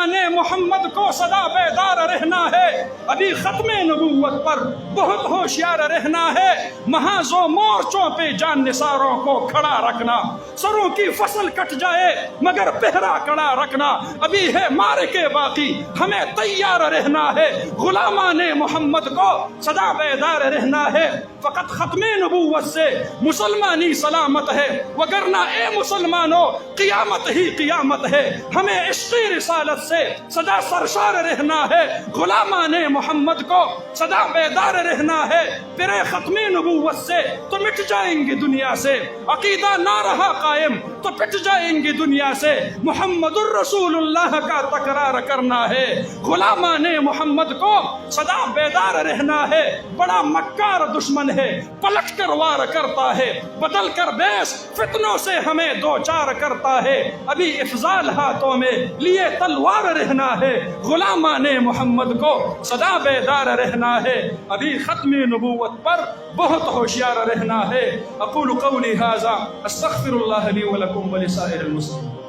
نے محمد کو سدا بیدار رہنا ہے، ابھی ختم نبوت پر بہت ہوشیار رہنا ہے، محاذ و مورچوں پہ جان نثاروں کو کھڑا رکھنا، سروں کی فصل کٹ جائے مگر پہرا کڑا رکھنا، ابھی ہے مارکے باقی ہمیں تیار رہنا ہے، غلامان محمد کو سدا بیدار رہنا ہے، فقط ختم نبوت سے مسلمانی سلامت ہے، وگرنہ اے مسلمانوں قیامت ہی قیامت ہے، ہمیں عشق رسالت سے سدا سرشار رہنا ہے، غلامان محمد کو سدا بیدار رہنا ہے، پھر ختم نبوت سے تو مٹ جائیں گے دنیا سے، عقیدہ نہ رہا قائم تو پٹ جائیں گے دنیا سے، محمد الرسول اللہ کا تکرار کرنا ہے، غلامان محمد کو سدا بیدار رہنا ہے، بڑا مکار دشمن ہے، پلٹ کر وار کرتا ہے، بدل کر بیس فتنوں سے ہمیں دو چار کرتا ہے، ابھی افضال ہاتھوں میں لیے تلوار رہنا ہے، غلامان محمد کو سدا بیدار رہنا ہے، ابھی ختم نبوت پر بہت ہوشیار رہنا ہے۔ اقول قولی ھذا استغفر اللہ لی ولکم ولسائر المسلمین۔